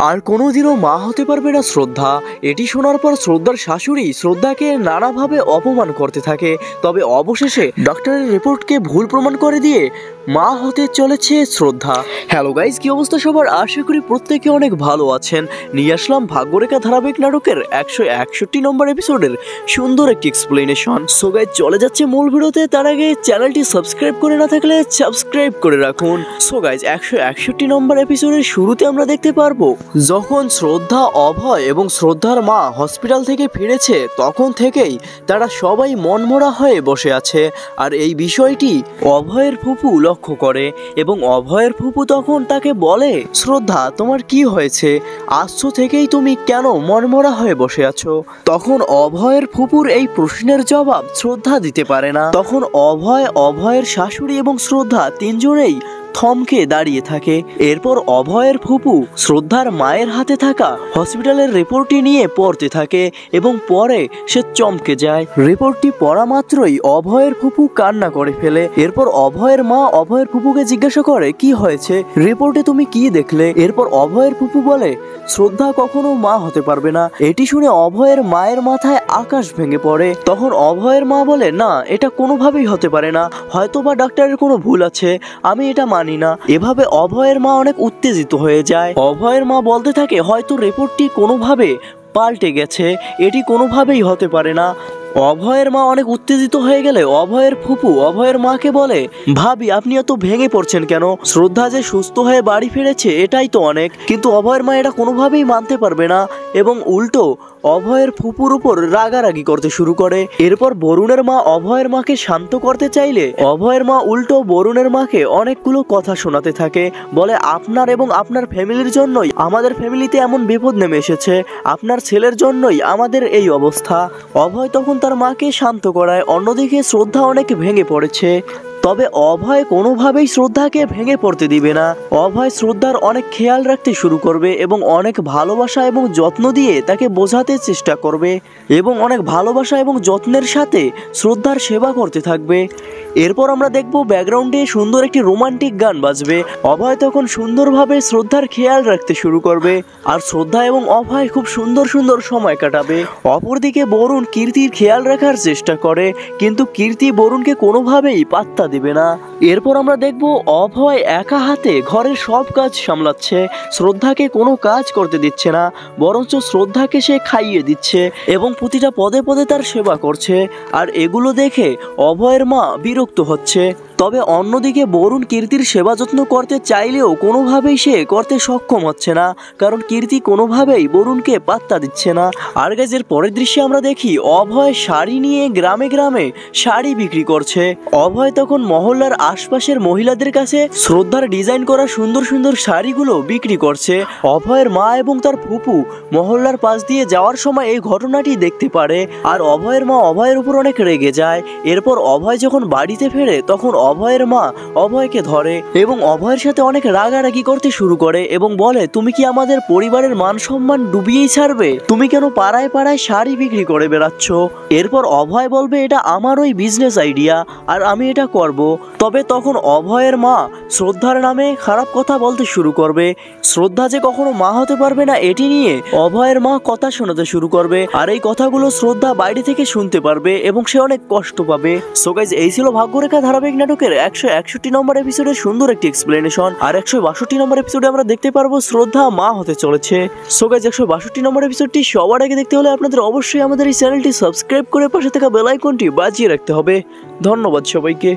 আর কোনোদিনও মা হতে পারবে না শ্রদ্ধা। এটি শোনার পর শ্রদ্ধার শাশুড়ি শ্রদ্ধাকে নানাভাবে অপমান করতে থাকে। তবে অবশেষে ডক্টরের রিপোর্টকে ভুল প্রমাণ করে দিয়ে মা হতে চলেছে শ্রদ্ধা। হ্যালো গাইজ, কি অবস্থা সবার? আশা করি প্রত্যেকে অনেক ভালো আছেন। নিয়ে আসলাম ভাগ্যরেখা ধারাবাহিক নাটকের 161 নম্বর এপিসোডের সুন্দর একটি এক্সপ্লেনেশন। সো গাইজ, চলে যাচ্ছে মূল ভিডিওতে। তার আগে চ্যানেলটি সাবস্ক্রাইব করে না থাকলে সাবস্ক্রাইব করে রাখুন। সো গাইজ, 161 নম্বর এপিসোডের শুরুতে আমরা দেখতে পারবো যখন শ্রদ্ধা, অভয় এবং শ্রদ্ধার মা হসপিটাল থেকে ফিরেছে তখন থেকেই তারা সবাই মনমরা হয়ে বসে আছে। আর এই বিষয়টি অভয়ের ফুপু লক্ষ্য করে এবং অভয়ের ফুপু তখন তাকে বলে, শ্রদ্ধা তোমার কি হয়েছে? আসছো থেকেই তুমি কেন মনমরা হয়ে বসে আছো? তখন অভয়ের ফুপুর এই প্রশ্নের জবাব শ্রদ্ধা দিতে পারে না। তখন অভয়, অভয়ের শাশুড়ি এবং শ্রদ্ধা তিনজনেই থমকে দাঁড়িয়ে থাকে। এরপর অভয়ের ফুপু শ্রদ্ধার মায়ের হাতে থাকা হসপিটালের রিপোর্টটি নিয়ে পড়তে থাকে এবং পরে সে চমকে যায়। রিপোর্টটি পড়া মাত্রই অভয়ের ফুপু কান্না করে ফেলে। এরপর অভয়ের মা অভয়ের ফুপুকে জিজ্ঞাসা করে, কি হয়েছে? রিপোর্টে তুমি কি দেখলে? এরপর অভয়ের ফুপু বলে, শ্রদ্ধা কখনো মা হতে পারবে না। এটি শুনে অভয়ের মায়ের মাথায় আকাশ ভেঙে পড়ে। তখন অভয়ের মা বলে, না, এটা কোনোভাবেই হতে পারে না, হয়তোবা ডাক্তারের কোনো ভুল আছে, আমি এটা মানি না। এভাবে অভয়ের মা অনেক উত্তেজিত হয়ে যায়। অভয়ের মা বলতে থাকে, হয়তো রিপোর্টটি কোনোভাবে পাল্টে গেছে, এটি কোনোভাবেই হতে পারে না। অভয়ের মা অনেক উত্তেজিত হয়ে গেলে অভয়ের ফুপু অভয়ের মাকে বলে, ভাবি আপনি এত ভেঙে পড়ছেন কেন? শ্রদ্ধা যে সুস্থ হয়ে বাড়ি ফিরেছে এটাই তো অনেক। কিন্তু অভয়ের মা এটা কোনোভাবেই মানতে পারবে না এবং উল্টো অভয়ের ফুপুর উপর রাগারাগি করতে শুরু করে। এরপর বরুণের মা অভয়ের মাকে শান্ত করতে চাইলে অভয়ের মা উল্টো বরুণের মাকে অনেকগুলো কথা শোনাতে থাকে। বলে, আপনার এবং আপনার ফ্যামিলির জন্যই আমাদের ফ্যামিলিতে এমন বিপদ নেমে এসেছে, আপনার ছেলের জন্যই আমাদের এই অবস্থা। অভয় তখন তার মাকে শান্ত করায়। অন্যদিকে শ্রদ্ধা অনেক ভেঙে পড়েছে। তবে অভয় কোনোভাবেই শ্রদ্ধাকে ভেঙে পড়তে দিবে না। অভয় শ্রদ্ধার অনেক খেয়াল রাখতে শুরু করবে এবং অনেক ভালোবাসা এবং যত্ন দিয়ে তাকে বোঝাতে চেষ্টা করবে এবং অনেক ভালোবাসা এবং যত্নের সাথে শ্রদ্ধার সেবা করতে থাকবে। এরপর আমরা দেখব ব্যাকগ্রাউন্ডে সুন্দর একটি রোমান্টিক গান বাজবে। অভয় তখন সুন্দরভাবে শ্রদ্ধার খেয়াল রাখতে শুরু করবে আর শ্রদ্ধা এবং অভয় খুব সুন্দর সুন্দর সময় কাটাবে। অপরদিকে বরুণ কীর্তির খেয়াল রাখার চেষ্টা করে, কিন্তু কীর্তি বরুণকে কোনোভাবেই পাত্তা দেবে না। এরপর আমরা দেখব অভয় একা হাতে ঘরের সব কাজ সামলাচ্ছে, শ্রদ্ধাকে কোনো কাজ করতে দিচ্ছে না, বরঞ্চ শ্রদ্ধাকে সে খাইয়ে দিচ্ছে এবং প্রতিটা পদে পদে তার সেবা করছে। আর এগুলো দেখে অভয়ের মা বিরক্ত হচ্ছে। তবে অন্যদিকে বরুণ কীর্তির সেবা যত্ন করতে চাইলেও কোনোভাবেই সে করতে সক্ষম হচ্ছে না, কারণ কীর্তি কোনোভাবেই বরুণকে পাত্তা দিচ্ছে না। আর গাইজের পরের দৃশ্যে আমরা দেখি অভয় শাড়ি নিয়ে গ্রামে গ্রামে শাড়ি বিক্রি করছে। অভয় তখন মহল্লার আশপাশের মহিলাদের কাছে শ্রদ্ধার ডিজাইন করা সুন্দর সুন্দর শাড়িগুলো বিক্রি করছে। অভয়ের মা এবং তার ফুপু মহল্লার পাশ দিয়ে যাওয়ার সময় এই ঘটনাটি দেখতে পারে আর অভয়ের মা অভয়ের উপর অনেক রেগে যায়। এরপর অভয় যখন বাড়িতে ফেরে তখন অভয়ের মা অভয়কে ধরে এবং অভয়ের সাথে অনেক রাগারাগি করতে শুরু করে এবং বলে, তুমি কি আমাদের পরিবারের মান সম্মান ডুবিয়েই ছাড়বে? তুমি কেন পাড়ায় পাড়ায় শাড়ি বিক্রি করে বেড়াচ্ছ? এরপর অভয় বলবে, এটা আমার ওই বিজনেস আইডিয়া আর আমি এটা করব। তবে তখন অভয়ের মা শ্রদ্ধার নামে খারাপ কথা বলতে শুরু করবে। শ্রদ্ধা যে কখনো মা হতে পারবে না এটি নিয়ে অভয়ের মা কথা শোনাতে শুরু করবে আর এই কথাগুলো শ্রদ্ধা বাইরে থেকে শুনতে পারবে এবং সে অনেক কষ্ট পাবে। সো গাইজ, এই ছিল ভাগ্যরেখা ধারাবাহিক নাটকের 161 নম্বর এপিসোডের সুন্দর একটি এক্সপ্লেনেশন। আর 162 নম্বর এপিসোডে আমরা দেখতে পারবো শ্রদ্ধা মা হতে চলেছে। সো গাইজ, 162 নম্বর এপিসোডটি সবার আগে দেখতে হলে আপনাদের অবশ্যই আমাদের এই চ্যানেলটি সাবস্ক্রাইব করে পাশে থাকা বেল আইকনটি বাজিয়ে রাখতে হবে। ধন্যবাদ সবাইকে।